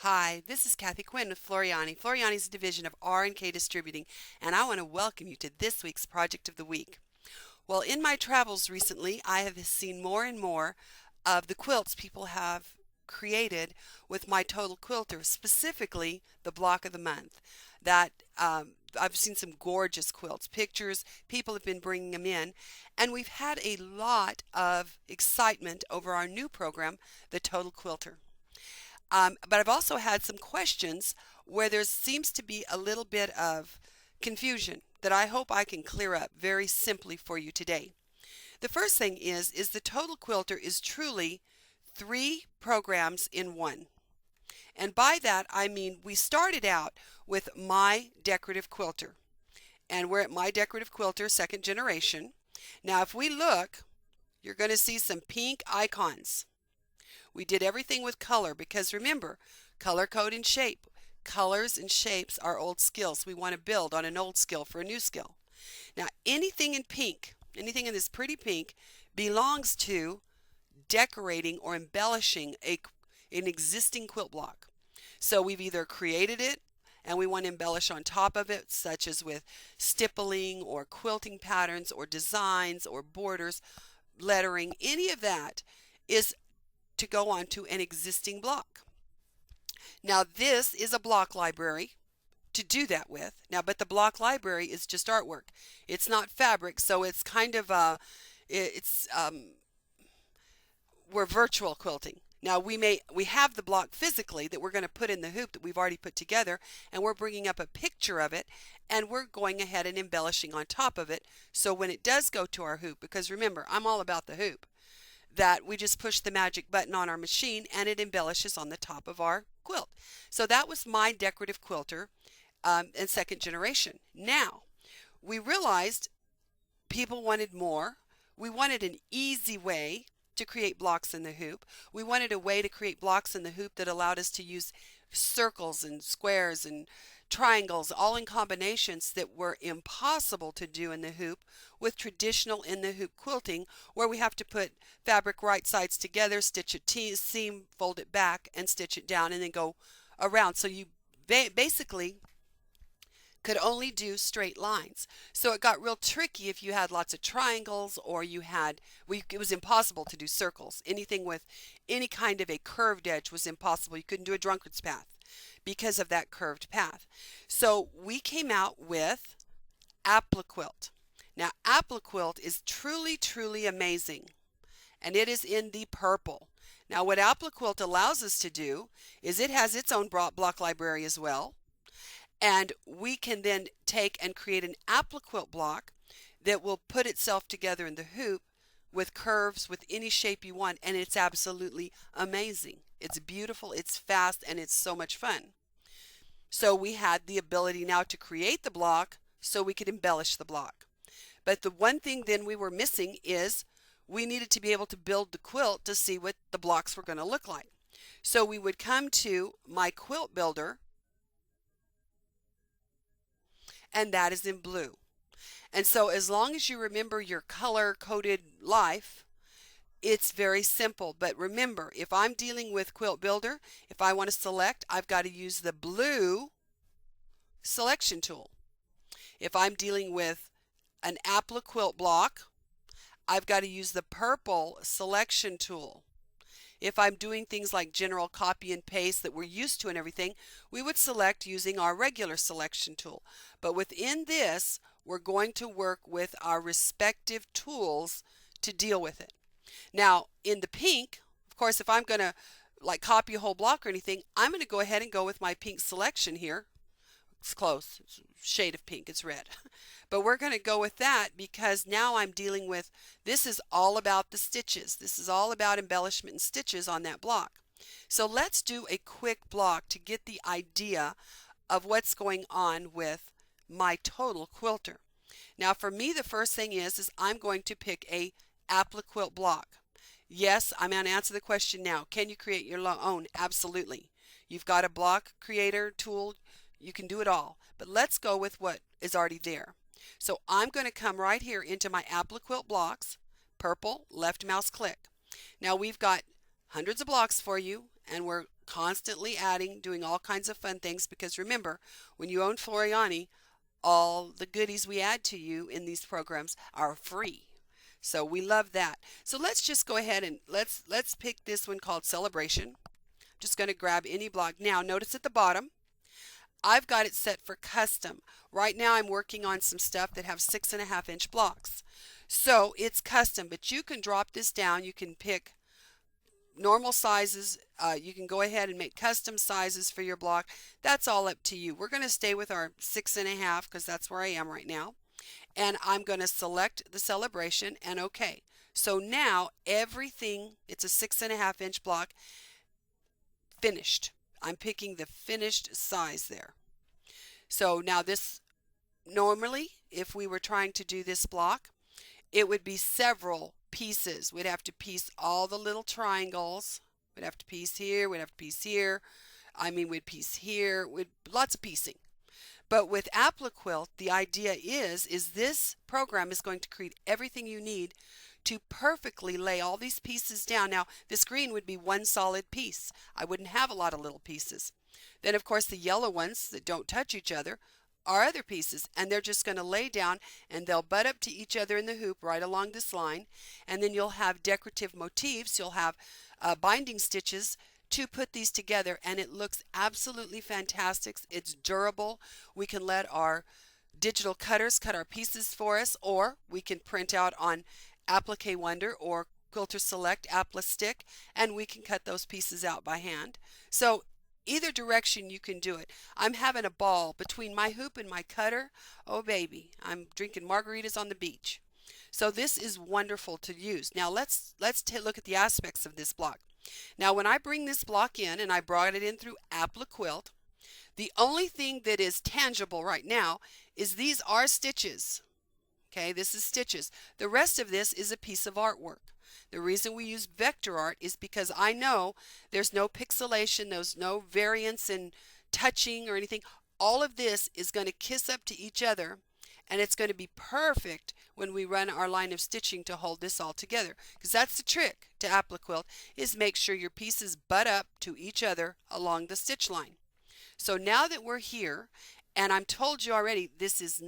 Hi, this is Kathi Quinn with Floriani. Floriani is a division of R&K Distributing, and I want to welcome you to this week's Project of the Week. Well, in my travels recently, I have seen more and more of the quilts people have created with My Total Quilter, specifically the block of the month. That I've seen some gorgeous quilts, pictures, people have been bringing them in, and we've had a lot of excitement over our new program, the Total Quilter. But I've also had some questions where there seems to be a little bit of confusion that I hope I can clear up very simply for you today. The first thing is the Total Quilter is truly three programs in one. And by that I mean we started out with My Decorative Quilter. And we're at My Decorative Quilter second generation. Now if we look, you're going to see some pink icons. We did everything with color because remember, color code and shape. Colors and shapes are old skills. We want to build on an old skill for a new skill. Now, anything in pink, anything in this pretty pink, belongs to decorating or embellishing an existing quilt block. So we've either created it and we want to embellish on top of it, such as with stippling or quilting patterns or designs or borders, lettering, any of that is to go onto an existing block. Now this is a block library to do that with. Now, but the block library is just artwork. It's not fabric, so it's kind of it's we're virtual quilting. Now we have the block physically that we're going to put in the hoop that we've already put together, and we're bringing up a picture of it, and we're going ahead and embellishing on top of it. So when it does go to our hoop, because remember, I'm all about the hoop, that we just push the magic button on our machine and it embellishes on the top of our quilt. So that was My Decorative Quilter in second generation. Now, we realized people wanted more. We wanted an easy way to create blocks in the hoop. We wanted a way to create blocks in the hoop that allowed us to use circles and squares and triangles all in combinations that were impossible to do in the hoop with traditional in the hoop quilting, where we have to put fabric right sides together, stitch a seam, fold it back and stitch it down and then go around. So you basically could only do straight lines. So it got real tricky if you had lots of triangles or it was impossible to do circles. Anything with any kind of a curved edge was impossible. You couldn't do a drunkard's path because of that curved path. So we came out with Appli-Quilt. Now Appli-Quilt is truly, truly amazing, and it is in the purple. Now what Appli-Quilt allows us to do is it has its own block library as well. And we can then take and create an Appli-Quilt block that will put itself together in the hoop with curves, with any shape you want, and it's absolutely amazing. It's beautiful, it's fast, and it's so much fun. So we had the ability now to create the block so we could embellish the block. But the one thing then we were missing is we needed to be able to build the quilt to see what the blocks were going to look like. So we would come to My Quilt Builder, and that is in blue. And so as long as you remember your color-coded life, it's very simple. But remember, if I'm dealing with Quilt Builder, if I want to select, I've got to use the blue selection tool. If I'm dealing with an Appli-Quilt block, I've got to use the purple selection tool. If I'm doing things like general copy and paste that we're used to and everything, we would select using our regular selection tool. But within this, we're going to work with our respective tools to deal with it. Now, in the pink, of course, if I'm going to like copy a whole block or anything, I'm going to go ahead and go with my pink selection here. It's close. It's a shade of pink. It's red. But we're going to go with that because now I'm dealing with, this is all about the stitches. This is all about embellishment and stitches on that block. So let's do a quick block to get the idea of what's going on with My Total Quilter. Now for me, the first thing is I'm going to pick a Appli-Quilt block. Yes, I'm going to answer the question now. Can you create your own? Absolutely. You've got a block creator tool. You can do it all. But let's go with what is already there. So I'm going to come right here into my Appli-Quilt blocks, purple, left mouse click. Now we've got hundreds of blocks for you, and we're constantly adding, doing all kinds of fun things, because remember, when you own Floriani, all the goodies we add to you in these programs are free. So we love that. So let's just go ahead and let's pick this one called Celebration. Just going to grab any block. Now notice at the bottom, I've got it set for custom. Right now I'm working on some stuff that have 6.5-inch blocks. So it's custom, but you can drop this down. You can pick normal sizes. You can go ahead and make custom sizes for your block. That's all up to you. We're going to stay with our 6.5 because that's where I am right now. And I'm going to select the Celebration and OK. So now everything, it's a 6.5-inch block, finished. I'm picking the finished size there. So now this, normally, if we were trying to do this block, it would be several pieces. We'd have to piece all the little triangles. We'd have to piece here, we'd have to piece here. We'd piece here, lots of piecing. But with Appli-Quilt, the idea is this program is going to create everything you need to perfectly lay all these pieces down. Now, this green would be one solid piece. I wouldn't have a lot of little pieces. Then, of course, the yellow ones that don't touch each other are other pieces, and they're just going to lay down and they'll butt up to each other in the hoop right along this line. And then you'll have decorative motifs. You'll have binding stitches to put these together, and it looks absolutely fantastic. It's durable. We can let our digital cutters cut our pieces for us, or we can print out on Appli-Quilt or Quilter Select Appli-Stick, and we can cut those pieces out by hand. So either direction you can do it. I'm having a ball between my hoop and my cutter. Oh baby, I'm drinking margaritas on the beach. So this is wonderful to use. Now let's look at the aspects of this block. Now when I bring this block in, and I brought it in through Appli-Quilt, the only thing that is tangible right now is these are stitches. Okay, this is stitches. The rest of this is a piece of artwork. The reason we use vector art is because I know there's no pixelation, there's no variance in touching or anything. All of this is going to kiss up to each other, and it's going to be perfect when we run our line of stitching to hold this all together. Because that's the trick to Appli-Quilt, is make sure your pieces butt up to each other along the stitch line. So now that we're here, and I'm told you already, this is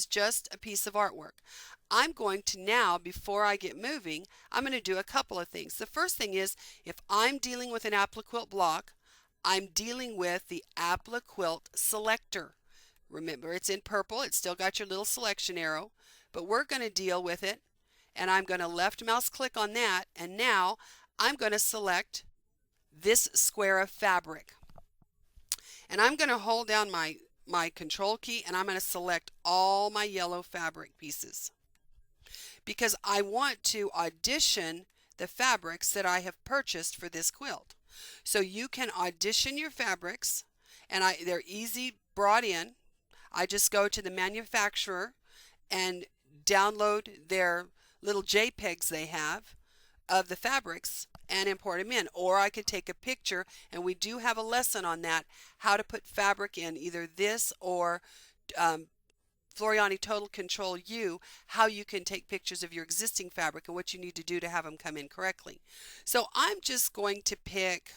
just a piece of artwork. I'm going to now, before I get moving, I'm going to do a couple of things. The first thing is, if I'm dealing with an Appli-Quilt block, I'm dealing with the Appli-Quilt selector. Remember, it's in purple. It's still got your little selection arrow, but we're going to deal with it, and I'm going to left mouse click on that, and now I'm going to select this square of fabric. And I'm going to hold down my control key, and I'm going to select all my yellow fabric pieces, because I want to audition the fabrics that I have purchased for this quilt. So you can audition your fabrics, and they're easy brought in. I just go to the manufacturer and download their little JPEGs they have of the fabrics and import them in. Or I could take a picture, and we do have a lesson on that, how to put fabric in either this or Floriani Total Control U, how you can take pictures of your existing fabric and what you need to do to have them come in correctly. So I'm just going to pick,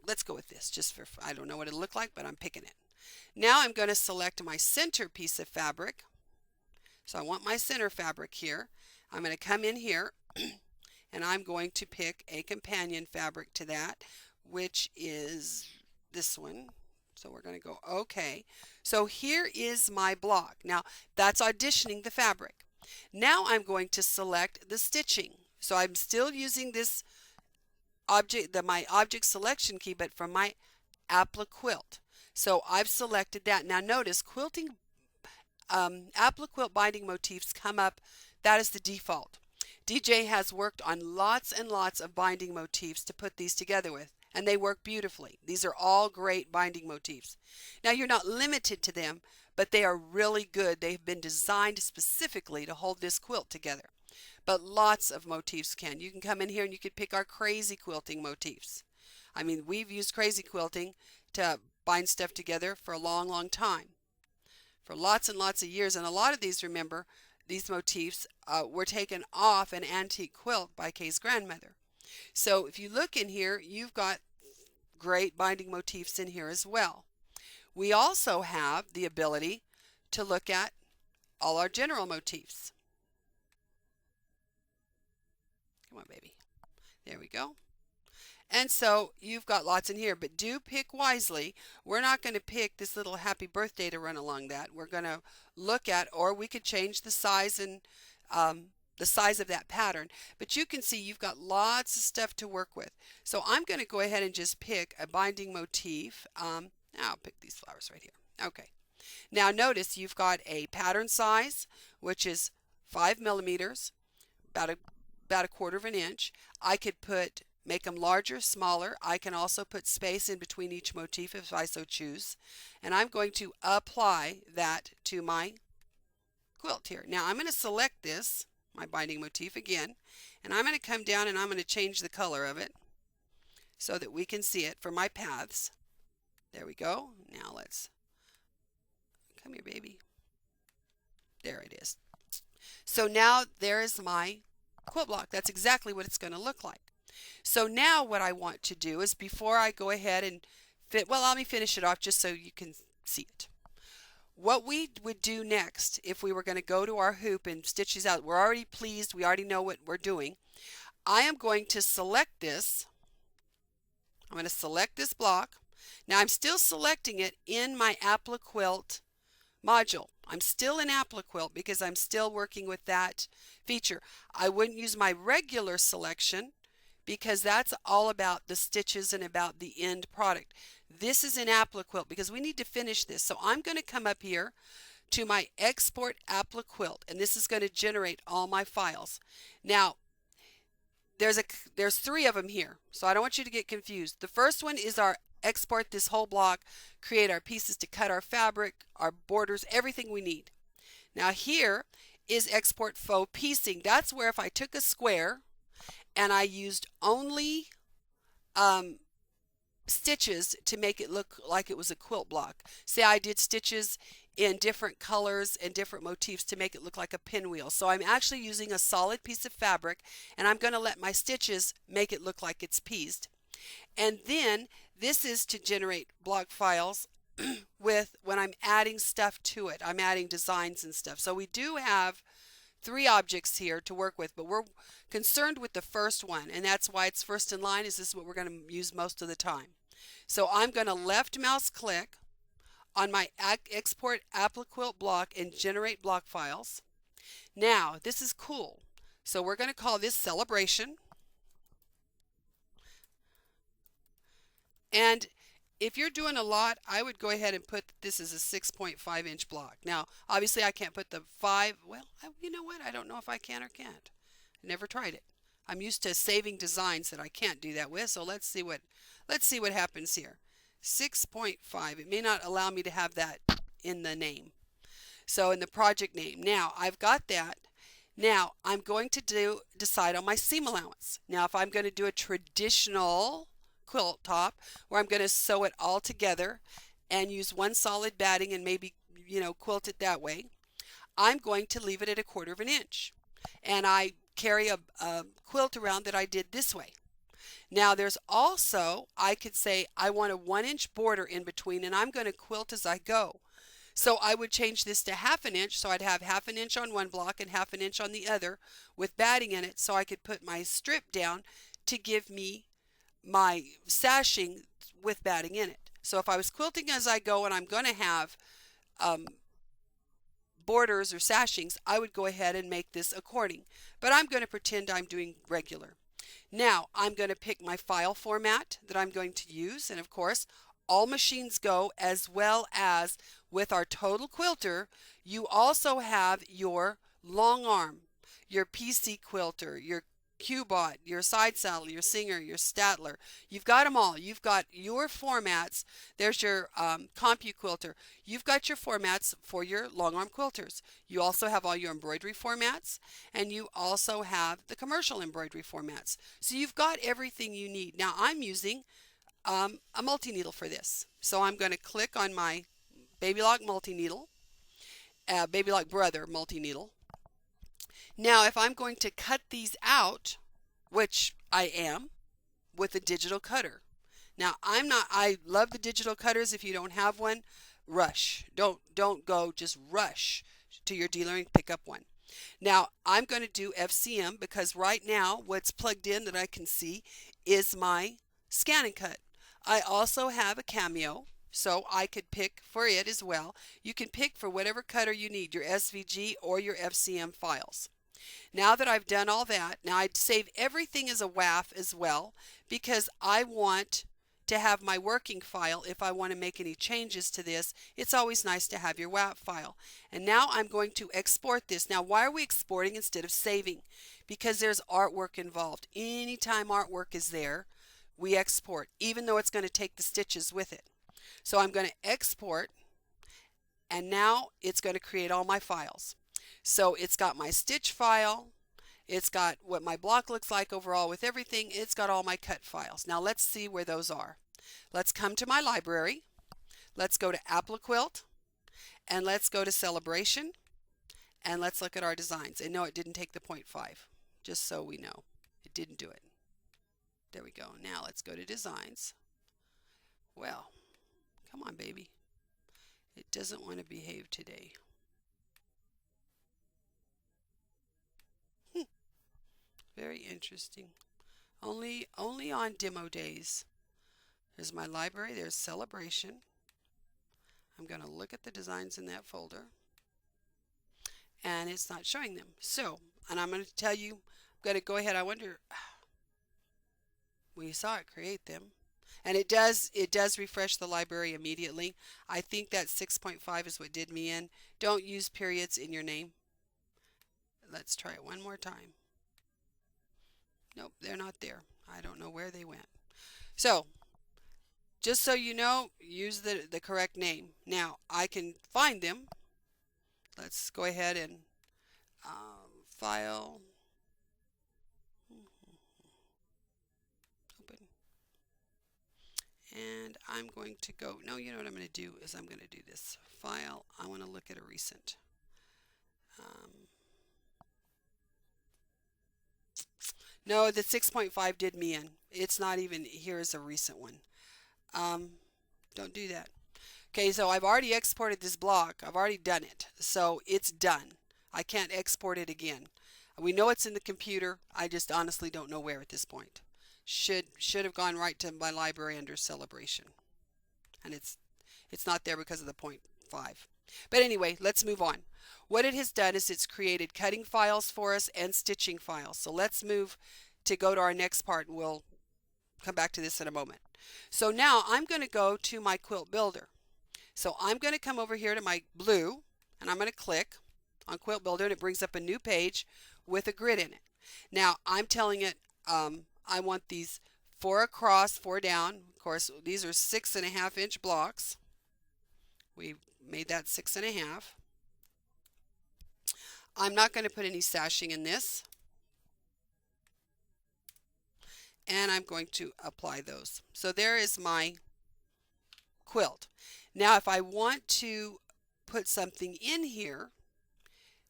let's go with this, just for, I don't know what it'll look like, but I'm picking it. Now I'm going to select my center piece of fabric. So I want my center fabric here. I'm going to come in here and I'm going to pick a companion fabric to that, which is this one. So we're going to go OK. So here is my block. Now that's auditioning the fabric. Now I'm going to select the stitching. So I'm still using this object, my object selection key, but from my Appli-Quilt. So I've selected that. Now notice quilting, Appli-Quilt binding motifs come up. That is the default. DJ has worked on lots and lots of binding motifs to put these together with, and they work beautifully. These are all great binding motifs. Now you're not limited to them, but they are really good. They've been designed specifically to hold this quilt together. But lots of motifs can. You can come in here and you can pick our crazy quilting motifs. I mean, we've used crazy quilting to bind stuff together for a long, long time. For lots and lots of years. And a lot of these, remember, these motifs were taken off an antique quilt by Kay's grandmother. So if you look in here, you've got great binding motifs in here as well. We also have the ability to look at all our general motifs. Come on, baby. There we go. And so you've got lots in here, but do pick wisely. We're not going to pick this little happy birthday to run along that. We're going to look at, or we could change the size and the size of that pattern. But you can see you've got lots of stuff to work with. So I'm going to go ahead and just pick a binding motif. I'll pick these flowers right here. Okay. Now notice you've got a pattern size, which is 5 millimeters, about a quarter of an inch. I could make them larger, smaller. I can also put space in between each motif if I so choose. And I'm going to apply that to my quilt here. Now I'm going to select this, my binding motif again, and I'm going to come down and I'm going to change the color of it so that we can see it for my paths. There we go. Now let's, come here, baby. There it is. So now there is my quilt block. That's exactly what it's going to look like. So now what I want to do is, before I go ahead and let me finish it off just so you can see it. What we would do next, if we were going to go to our hoop and stitch these out, we're already pleased, we already know what we're doing. I am going to select this. I'm going to select this block. Now I'm still selecting it in my Appli-Quilt module. I'm still in Appli-Quilt because I'm still working with that feature. I wouldn't use my regular selection because that's all about the stitches and about the end product. This is in Appli-Quilt because we need to finish this. So I'm going to come up here to my Export Appli-Quilt, and this is going to generate all my files. Now, there's 3 of them here, so I don't want you to get confused. The first one is our export this whole block, create our pieces to cut our fabric, our borders, everything we need. Now here is export faux piecing. That's where if I took a square and I used only stitches to make it look like it was a quilt block. Say I did stitches in different colors and different motifs to make it look like a pinwheel. So I'm actually using a solid piece of fabric, and I'm going to let my stitches make it look like it's pieced. And then this is to generate block files with when I'm adding stuff to it. I'm adding designs and stuff. So we do have 3 objects here to work with, but we're concerned with the first one, and that's why it's first in line, is this is what we're going to use most of the time. So I'm going to left mouse click on my Export Appli-Quilt block and generate block files. Now this is cool. So we're going to call this Celebration. And if you're doing a lot, I would go ahead and put this as a 6.5 inch block. Now, obviously I can't put the 5, well, you know what? I don't know if I can or can't. I never tried it. I'm used to saving designs that I can't do that with, so let's see what happens here. 6.5, it may not allow me to have that in the name. So in the project name. Now, I've got that. Now, I'm going to decide on my seam allowance. Now, if I'm going to do a traditional quilt top where I'm going to sew it all together and use one solid batting and maybe, quilt it that way, I'm going to leave it at a quarter of an inch. And I carry a quilt around that I did this way. Now there's also, I could say I want a 1 inch border in between, and I'm going to quilt as I go. So I would change this to 1/2 inch, so I'd have 1/2 inch on one block and 1/2 inch on the other with batting in it, so I could put my strip down to give me my sashing with batting in it. So if I was quilting as I go and I'm going to have borders or sashings, I would go ahead and make this according. But I'm going to pretend I'm doing regular. Now I'm going to pick my file format that I'm going to use, and of course all machines go, as well as with our Total Quilter you also have your long arm, your PC quilter, your Cubot, your side saddle, your Singer, your Statler. You've got them all. You've got your formats. There's your CompuQuilter. You've got your formats for your long arm quilters. You also have all your embroidery formats, and you also have the commercial embroidery formats. So you've got everything you need. Now I'm using a multi-needle for this. So I'm going to click on my Baby Lock multi-needle, Baby Lock Brother multi-needle. Now if I'm going to cut these out, which I am with a digital cutter. Now, I love the digital cutters. If you don't have one, rush. Don't go, just rush to your dealer and pick up one. Now, I'm going to do FCM because right now what's plugged in that I can see is my Scan and Cut. I also have a Cameo, so I could pick for it as well. You can pick for whatever cutter you need, your SVG or your FCM files. Now that I've done all that, now I'd save everything as a WAF as well because I want to have my working file. If I want to make any changes to this, it's always nice to have your WAF file. And now I'm going to export this. Now, why are we exporting instead of saving? Because there's artwork involved. Anytime artwork is there, we export, even though it's going to take the stitches with it. So I'm going to export, and now it's going to create all my files. So it's got my stitch file, it's got what my block looks like overall with everything, it's got all my cut files. Now let's see where those are. Let's come to my library, let's go to Appli-Quilt, and let's go to Celebration, and let's look at our designs. And no, it didn't take the 0.5, just so we know. It didn't do it. There we go. Now let's go to Designs. Well, come on, baby. It doesn't want to behave today. Very interesting. Only on demo days. There's my library. There's Celebration. I'm going to look at the designs in that folder. And it's not showing them. So, and I'm going to tell you, I'm going to go ahead. I wonder, when you saw it create them. And it does refresh the library immediately. I think that 6.5 is what did me in. Don't use periods in your name. Let's try it one more time. Nope, they're not there. I don't know where they went. So, just so you know, use the correct name. Now, I can find them. Let's go ahead and File, open. And I'm going to go, no, you know what I'm going to do is I'm going to do this. File, I want to look at a recent. No, the 6.5 did me in. It's not even, here is a recent one. Don't do that. Okay, so I've already exported this block. I've already done it. So it's done. I can't export it again. We know it's in the computer. I just honestly don't know where at this point. Should have gone right to my library under Celebration. And it's not there because of the 0.5. But anyway, let's move on. What it has done is it's created cutting files for us and stitching files. So let's move to go to our next part, and we'll come back to this in a moment. So now I'm going to go to my Quilt Builder. So I'm going to come over here to my blue, and I'm going to click on Quilt Builder, and it brings up a new page with a grid in it. Now I'm telling it I want these 4 across, 4 down. Of course, these are 6.5 inch blocks. We made that 6.5. I'm not going to put any sashing in this. And I'm going to apply those. So there is my quilt. Now if I want to put something in here,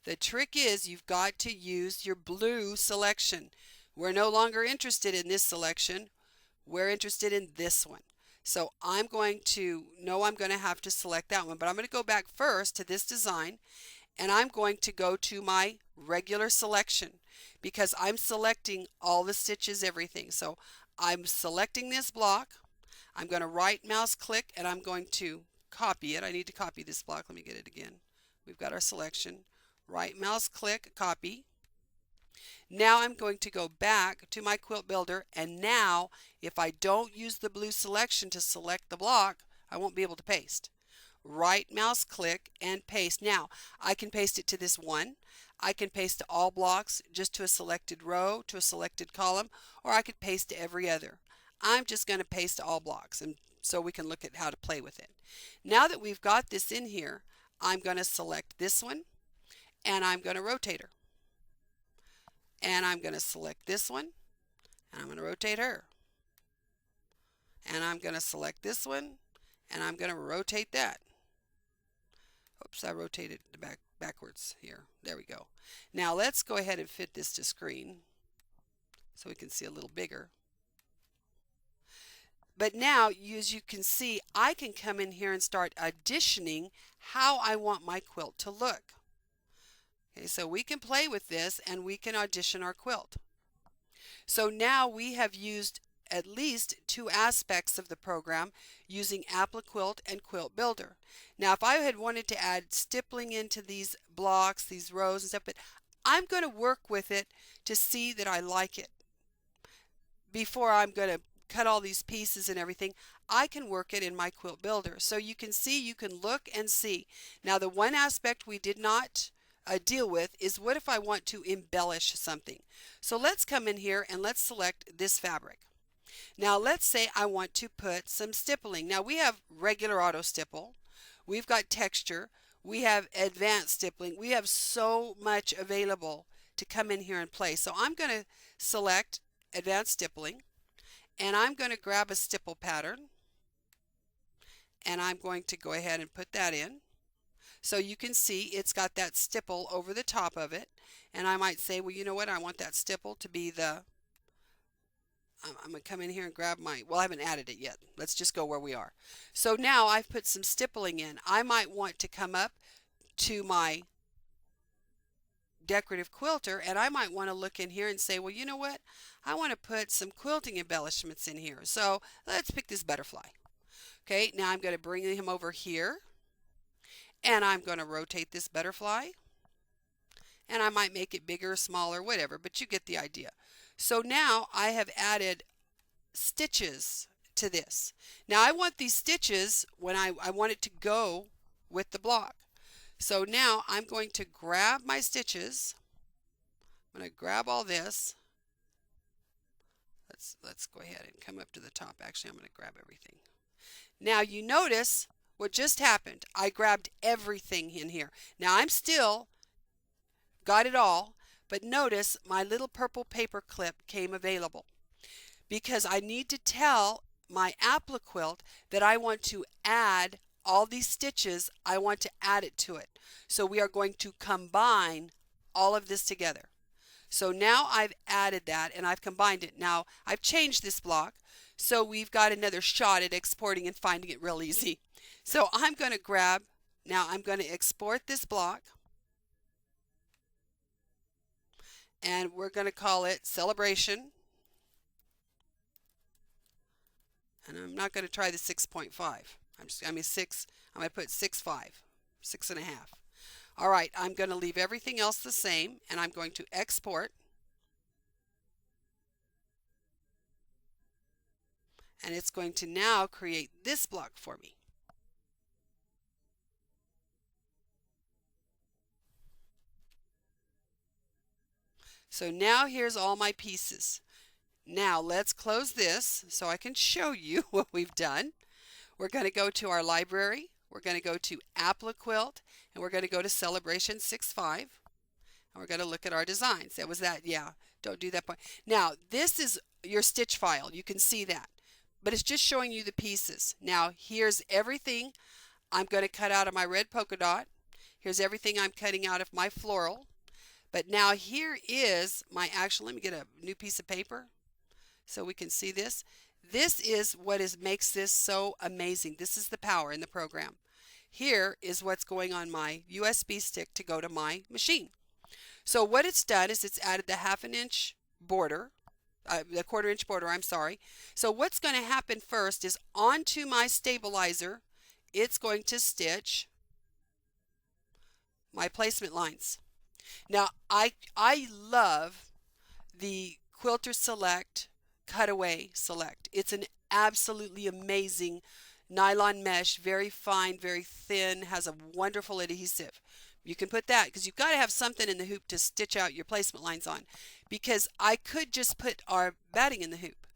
the trick is you've got to use your blue selection. We're no longer interested in this selection. We're interested in this one. So I'm going to have to select that one, but I'm going to go back first to this design, and I'm going to go to my regular selection because I'm selecting all the stitches, everything. So I'm selecting this block. I'm going to right mouse click, and I'm going to copy it. I need to copy this block. Let me get it again. We've got our selection. Right mouse click, copy. Now I'm going to go back to my Quilt Builder, and now if I don't use the blue selection to select the block, I won't be able to paste. Right mouse click and paste. Now I can paste it to this one. I can paste to all blocks, just to a selected row, to a selected column, or I could paste to every other. I'm just going to paste to all blocks, and so we can look at how to play with it. Now that we've got this in here, I'm going to select this one, and I'm going to rotate her. And I'm going to select this one, and I'm going to rotate her. And I'm going to select this one, and I'm going to rotate that. Oops, I rotated the backwards here. There we go. Now let's go ahead and fit this to screen. so we can see a little bigger. But now, as you can see, I can come in here and start auditioning how I want my quilt to look. Okay, so we can play with this and we can audition our quilt. So now we have used at least two aspects of the program using Appli-Quilt and Quilt Builder. Now if I had wanted to add stippling into these blocks, these rows and stuff, but I'm going to work with it to see that I like it. Before I'm going to cut all these pieces and everything, I can work it in my Quilt Builder. So you can see, you can look and see. Now the one aspect we did not deal with is what if I want to embellish something. So let's come in here and let's select this fabric. Now let's say I want to put some stippling. Now we have regular auto stipple, we've got texture, we have advanced stippling, we have so much available to come in here and play. So I'm going to select advanced stippling and I'm going to grab a stipple pattern and I'm going to go ahead and put that in. So you can see it's got that stipple over the top of it, and I might say, well, you know what, I want that stipple to be the, I'm going to come in here and grab my, well, I haven't added it yet. Let's just go where we are. So now I've put some stippling in. I might want to come up to my decorative quilter and I might want to look in here and say, well, you know what, I want to put some quilting embellishments in here. So let's pick this butterfly. Okay, now I'm going to bring him over here. And I'm going to rotate this butterfly, and I might make it bigger, smaller, whatever, but you get the idea. So now I have added stitches to this. Now I want these stitches when I want it to go with the block. So now I'm going to grab my stitches. I'm going to grab all this. Let's go ahead and come up to the top. Actually, I'm going to grab everything. Now you notice what just happened. I grabbed everything in here. Now I'm still got it all, but notice my little purple paper clip came available because I need to tell my Appli-Quilt that I want to add all these stitches. I want to add it to it. So we are going to combine all of this together. So now I've added that and I've combined it. Now I've changed this block, so we've got another shot at exporting and finding it real easy. So I'm going to grab, now I'm going to export this block, and we're going to call it Celebration. And I'm not going to try the 6.5. I'm going to put 6.5, 6.5. All right, I'm going to leave everything else the same, and I'm going to export. And it's going to now create this block for me. So now here's all my pieces. Now let's close this so I can show you what we've done. We're going to go to our library. We're going to go to Appli-Quilt, and we're going to go to Celebration 6.5. And we're going to look at our designs. That was that, yeah. Don't do that point. Now this is your stitch file. You can see that. But it's just showing you the pieces. Now here's everything I'm going to cut out of my red polka dot. Here's everything I'm cutting out of my floral. But now here is my actual, let me get a new piece of paper so we can see this. This is what makes this so amazing. This is the power in the program. Here is what's going on my USB stick to go to my machine. So what it's done is it's added the 1/2 inch border, the 1/4 inch border, I'm sorry. So what's going to happen first is onto my stabilizer, it's going to stitch my placement lines. Now, I love the Quilter Select Cutaway Select. It's an absolutely amazing nylon mesh, very fine, very thin, has a wonderful adhesive. You can put that because you've got to have something in the hoop to stitch out your placement lines on, because I could just put our batting in the hoop.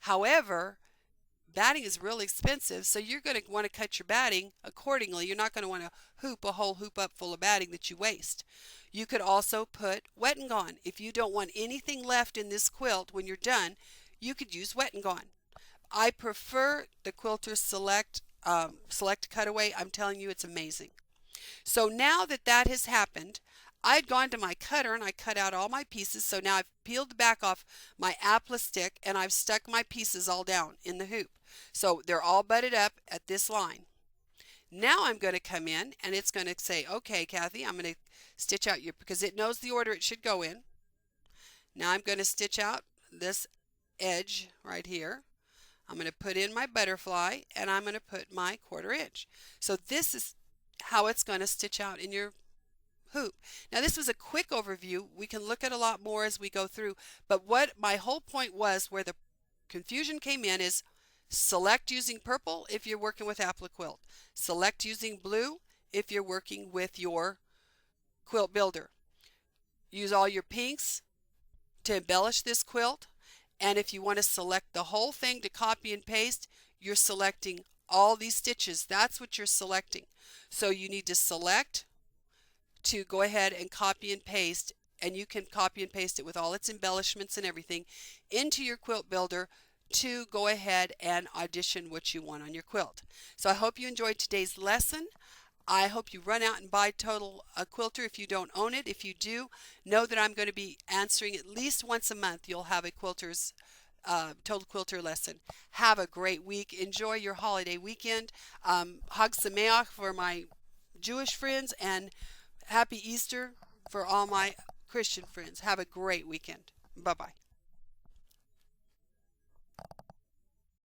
However, batting is really expensive, so you're going to want to cut your batting accordingly. You're not going to want to hoop a whole hoop up full of batting that you waste. You could also put Wet and Gone. If you don't want anything left in this quilt when you're done, you could use Wet and Gone. I prefer the Quilter Select Cutaway. I'm telling you, it's amazing. So now that that has happened, I had gone to my cutter and I cut out all my pieces. So now I've peeled the back off my Appli stick and I've stuck my pieces all down in the hoop. So they're all butted up at this line. Now I'm going to come in and it's going to say, okay, Kathy, I'm going to stitch out your, because it knows the order it should go in. Now I'm going to stitch out this edge right here. I'm going to put in my butterfly and I'm going to put my 1/4 inch. So this is how it's going to stitch out in your hoop. Now this was a quick overview. We can look at a lot more as we go through, but what my whole point was, where the confusion came in, is select using purple if you're working with Appli-Quilt. Select using blue if you're working with your quilt builder. Use all your pinks to embellish this quilt, and if you want to select the whole thing to copy and paste, you're selecting all these stitches. That's what you're selecting. So you need to select to go ahead and copy and paste, and you can copy and paste it with all its embellishments and everything into your quilt builder to go ahead and audition what you want on your quilt. So I hope you enjoyed today's lesson. I hope you run out and buy Total Quilter if you don't own it. If you do, know that I'm going to be answering at least once a month. You'll have a quilter's Total Quilter lesson. Have a great week. Enjoy your holiday weekend. Hag Sameach for my Jewish friends, and Happy Easter for all my Christian friends. Have a great weekend. Bye-bye.